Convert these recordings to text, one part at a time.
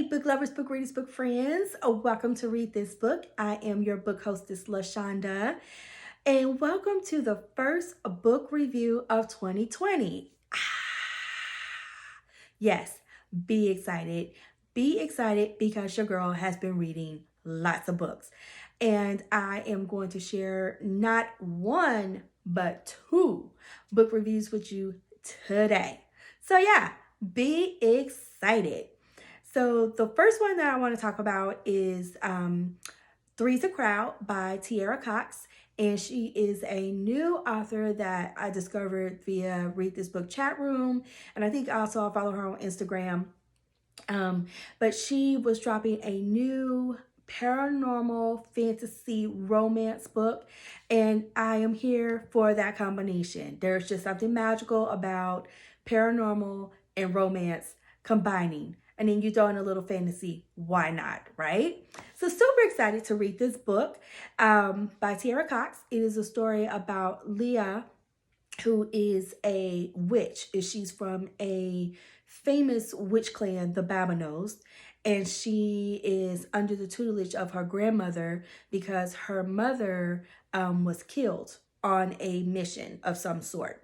book lovers, book readers, book friends. Welcome to Read This Book. I am your book hostess, LaShonda, and welcome to the first book review of 2020. Yes, be excited. Be excited because your girl has been reading lots of books. And I am going to share not one, but two book reviews with you today. So, yeah, be excited. So the first one that I want to talk about is Three's a Crowd by Tierra Cox. And she is a new author that I discovered via Read This Book chat room. And I think also I follow her on Instagram. But she was dropping a new paranormal fantasy romance book. And I am here for that combination. There's just something magical about paranormal and romance combining. And then you throw in a little fantasy, why not, right? So super excited to read this book by Tierra Cox. It is a story about Leah, who is a witch. She's from a famous witch clan, the Babinos, and she is under the tutelage of her grandmother because her mother was killed on a mission of some sort.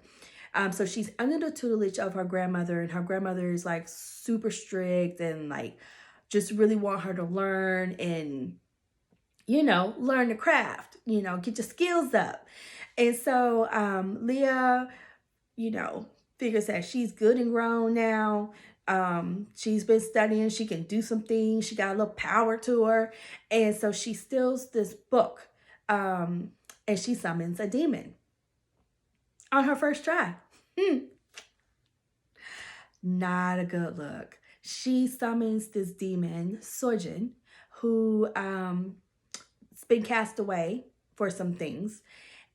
So she's under the tutelage of her grandmother, and her grandmother is like super strict and like just really want her to learn and, learn the craft, get your skills up. And so Leah, figures that she's good and grown now. She's been studying, she can do some things, she got a little power to her. And so she steals this book and she summons a demon on her first try. Not a good look. She summons this demon, Sojin, who has been cast away for some things.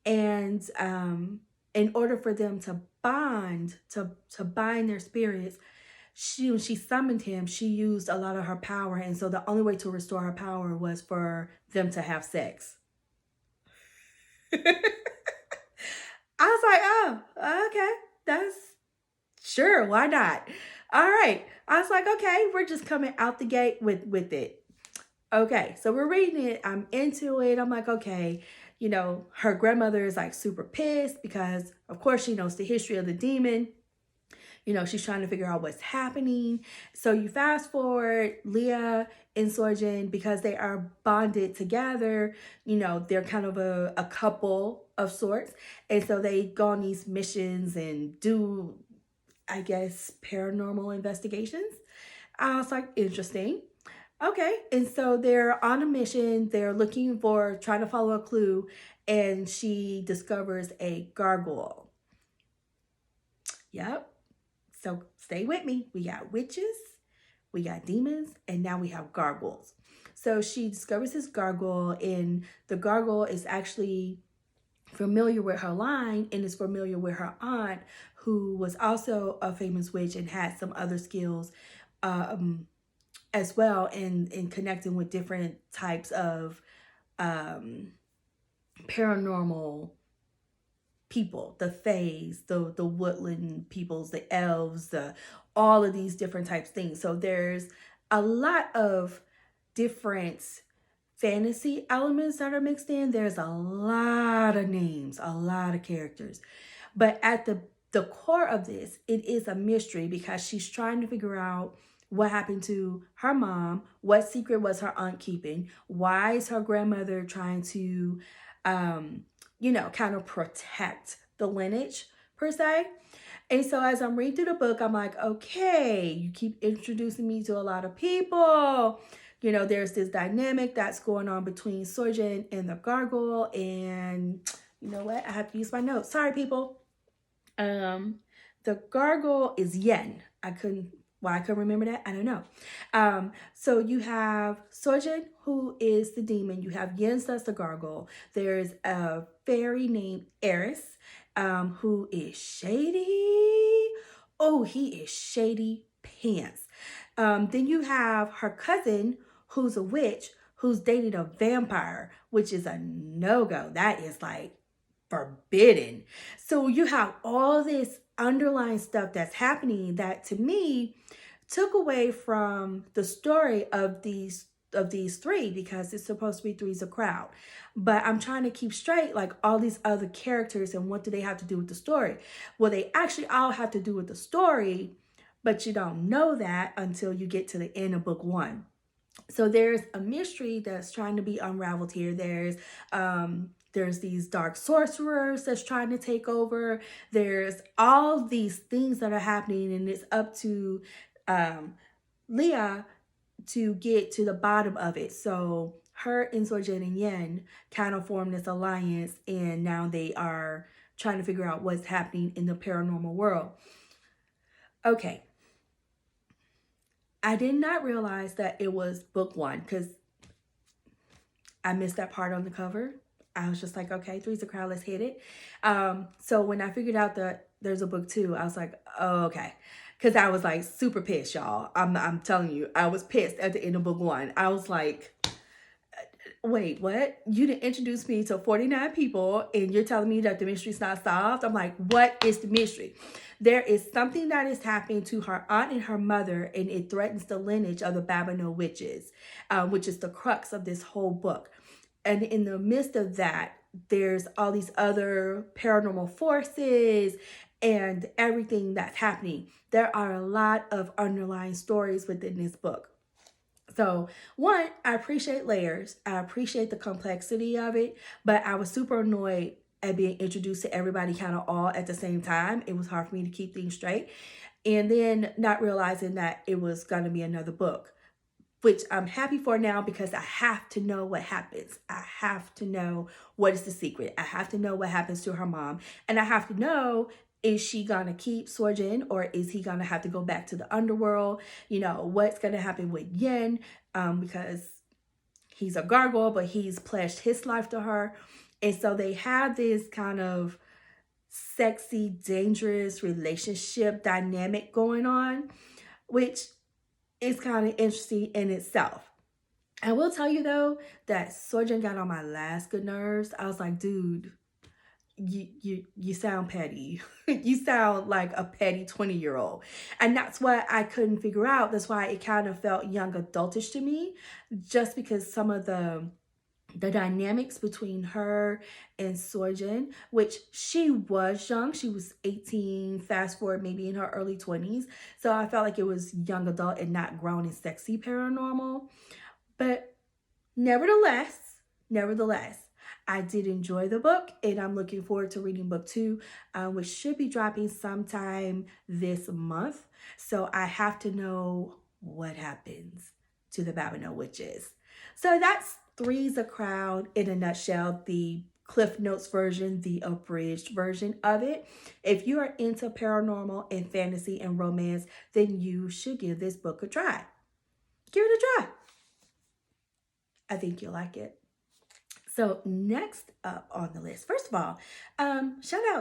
And in order for them to bond, to bind their spirits, when she summoned him, she used a lot of her power. And so the only way to restore her power was for them to have sex. I was like, oh, okay, that's sure, why not? All right. I was like, okay, we're just coming out the gate with it. Okay, so we're reading it. I'm into it. I'm like, okay, her grandmother is like super pissed because, of course, she knows the history of the demon. She's trying to figure out what's happening. So you fast forward, Leah and Sojin, because they are bonded together, they're kind of a couple of sorts. And so they go on these missions and do, I guess, paranormal investigations. I was like, interesting. Okay. And so they're on a mission. They're trying to follow a clue. And she discovers a gargoyle. Yep. So stay with me. We got witches, we got demons, and now we have gargoyles. So she discovers this gargoyle, and the gargoyle is actually familiar with her line and is familiar with her aunt, who was also a famous witch and had some other skills as well in connecting with different types of paranormal people, the fays, the woodland peoples, the elves, all of these different types of things. So there's a lot of different fantasy elements that are mixed in. There's a lot of names, a lot of characters. But at the core of this, it is a mystery because she's trying to figure out what happened to her mom, what secret was her aunt keeping, why is her grandmother trying to kind of protect the lineage per se. And so as I'm reading through the book, I'm like, okay, you keep introducing me to a lot of people. There's this dynamic that's going on between Sojin and the gargoyle. And you know what? I have to use my notes. Sorry, people. The gargoyle is Yen. Why I couldn't remember that, I don't know. So you have Sojin, who is the demon. You have Jens, that's the gargoyle. There's a fairy named Eris, who is shady. Oh, he is shady pants. Then you have her cousin, who's a witch, who's dated a vampire, which is a no-go. That is like forbidden. So you have all this underlying stuff that's happening that to me took away from the story of these three, because it's supposed to be three's a crowd. But I'm trying to keep straight like all these other characters and what do they have to do with the story. Well, they actually all have to do with the story, but you don't know that until you get to the end of book one. So there's a mystery that's trying to be unraveled here. There's these dark sorcerers that's trying to take over. There's all these things that are happening, and it's up to Leah to get to the bottom of it. So her and Sojourn and Yen kind of formed this alliance, and now they are trying to figure out what's happening in the paranormal world. Okay, I did not realize that it was book one because I missed that part on the cover. I was just like, okay, three's a crowd, let's hit it. So when I figured out that there's a book two, I was like, oh, okay. Because I was like super pissed, y'all. I'm telling you, I was pissed at the end of book one. I was like, wait, what? You didn't introduce me to 49 people and you're telling me that the mystery's not solved? I'm like, what is the mystery? There is something that is happening to her aunt and her mother, and it threatens the lineage of the Babineau witches, which is the crux of this whole book. And in the midst of that, there's all these other paranormal forces and everything that's happening. There are a lot of underlying stories within this book. So one, I appreciate layers. I appreciate the complexity of it, but I was super annoyed at being introduced to everybody kind of all at the same time. It was hard for me to keep things straight. And then not realizing that it was going to be another book, which I'm happy for now because I have to know what happens. I have to know what is the secret. I have to know what happens to her mom. And I have to know, is she going to keep Sorjin or is he going to have to go back to the underworld? You know, what's going to happen with Yen, because he's a gargoyle, but he's pledged his life to her. And so they have this kind of sexy, dangerous relationship dynamic going on, which is kind of interesting in itself. I will tell you though that Sorjin got on my last good nerves. I was like, dude, you sound petty. You sound like a petty 20-year-old. And that's what I couldn't figure out. That's why it kind of felt young adultish to me, just because some of the dynamics between her and Sorjin, which she was young. She was 18, fast forward maybe in her early 20s. So I felt like it was young adult and not grown and sexy paranormal. But nevertheless, I did enjoy the book, and I'm looking forward to reading book two, which should be dropping sometime this month. So I have to know what happens to the Babineau witches. So that's Three's a Crowd in a nutshell, the Cliff Notes version, the abridged version of it. If you are into paranormal and fantasy and romance, then you should give this book a try. Give it a try. I think you'll like it. So next up on the list, first of all, shout out